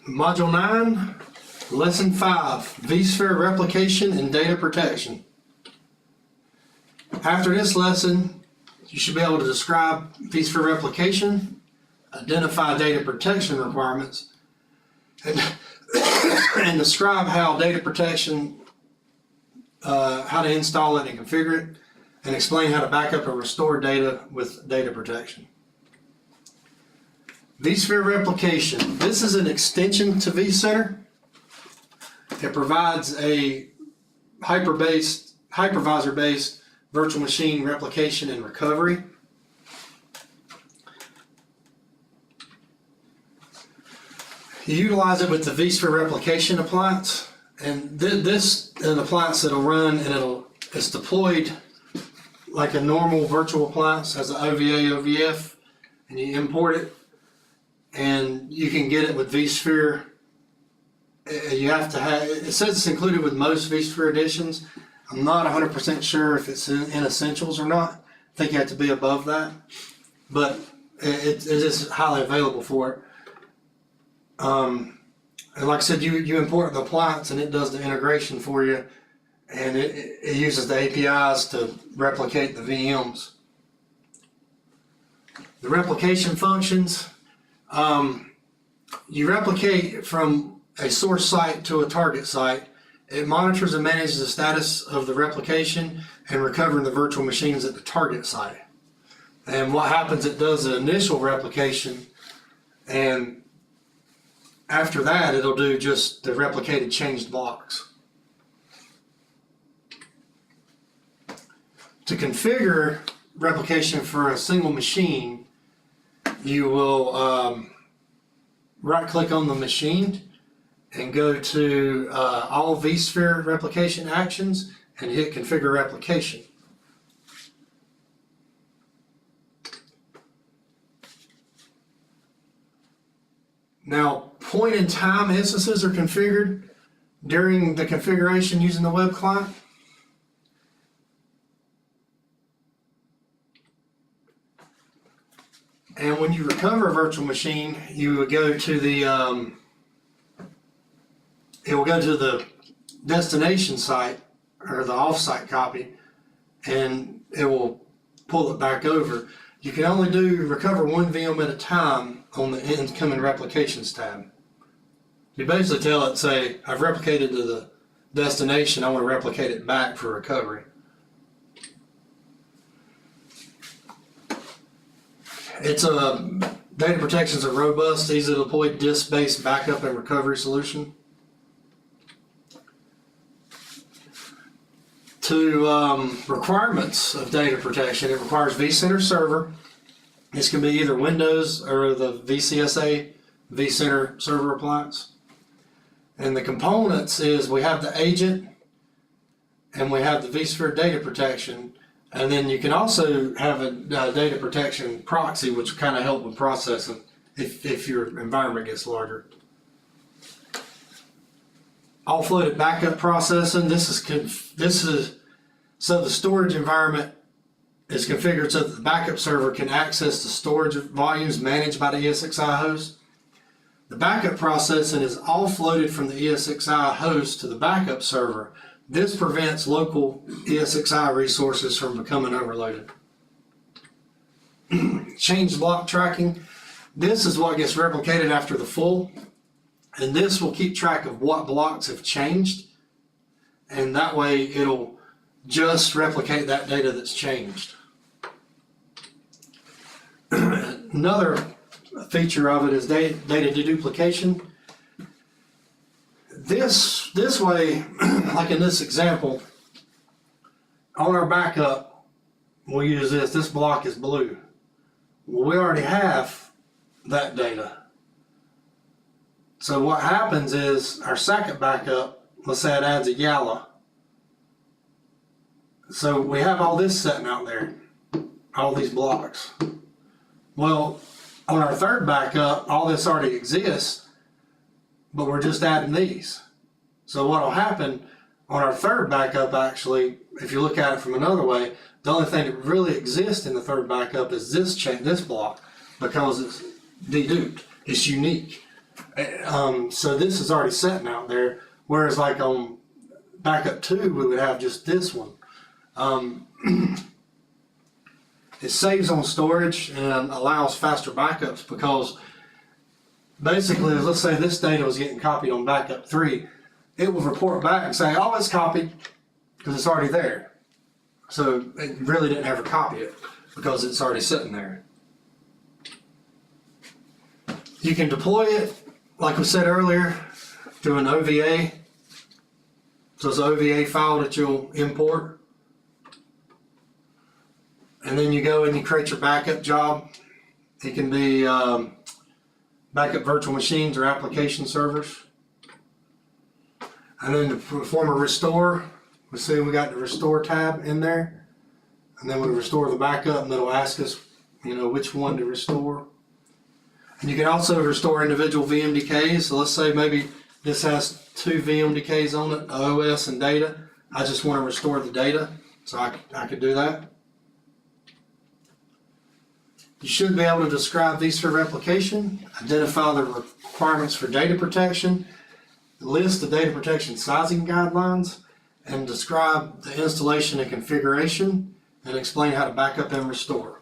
Module 9, Lesson 5, vSphere Replication and Data Protection. After this lesson, you should be able to describe vSphere replication, identify data protection requirements, and describe how data protection, how to install it and configure it, and explain how to back up and restore data with data protection. vSphere replication. This is an extension to vCenter. It provides a hypervisor-based virtual machine replication and recovery. You utilize it with the vSphere replication appliance, and this is an appliance that'll run and it's deployed like a normal virtual appliance, has an OVA, OVF, and you import it, and you can get it with vSphere. You have to have, it says it's included with most vSphere editions. I'm not 100% sure if it's in Essentials or not. I think you have to be above that, but it is highly available for it. And like I said, you import the appliance and it does the integration for you, and it uses the APIs to replicate the VMs. The replication functions, you replicate from a source site to a target site. It monitors and manages the status of the replication and recovering the virtual machines at the target site. And what happens, it does the initial replication, and after that it'll do just the replicated changed blocks. To configure replication for a single machine, you will right click on the machine and go to all vSphere replication actions and hit configure replication. Now, point in time instances are configured during the configuration using the web client. And when you recover a virtual machine, you would go to the it will go to the destination site or the offsite copy, and it will pull it back over. You can only recover one VM at a time on the incoming replications tab. You basically tell it, say, I've replicated to the destination, I want to replicate it back for recovery. Data protection is a robust, easy to deploy disk-based backup and recovery solution. To requirements of data protection, it requires vCenter server. This can be either Windows or the VCSA vCenter server appliance. And the components is we have the agent and we have the vSphere data protection. And then you can also have a data protection proxy, which will kind of help with processing if your environment gets larger. Offloaded backup processing. This is so the storage environment is configured so that the backup server can access the storage volumes managed by the ESXi host. The backup processing is offloaded from the ESXi host to the backup server. This prevents local ESXi resources from becoming overloaded. Change block tracking. This is what gets replicated after the full, and this will keep track of what blocks have changed, and that way it'll just replicate that data that's changed. Another feature of it is data deduplication. This way, like in this example, on our backup, we'll use this block is blue. Well, we already have that data. So what happens is our second backup, let's say it adds a yellow. So we have all this sitting out there, all these blocks. Well, on our third backup, all this already exists, but we're just adding these. So what will happen on our third backup, actually, if you look at it from another way, the only thing that really exists in the third backup is this block, because it's deduped, it's unique. So this is already sitting out there, whereas like on backup 2, we would have just this one. It saves on storage and allows faster backups because basically, let's say this data was getting copied on backup 3, it will report back and say, oh, it's copied because it's already there. So it really didn't ever copy it because it's already sitting there. You can deploy it, like we said earlier, through an OVA. So it's an OVA file that you'll import. And then you go and you create your backup job. It can be backup virtual machines or application servers. And then to perform a restore, we see we got the restore tab in there. And then we restore the backup and it'll ask us, which one to restore. And you can also restore individual VMDKs. So let's say maybe this has 2 VMDKs on it, OS and data. I just want to restore the data, so I could do that. You should be able to describe vSphere replication, identify the requirements for data protection, list the data protection sizing guidelines, and describe the installation and configuration, and explain how to back up and restore.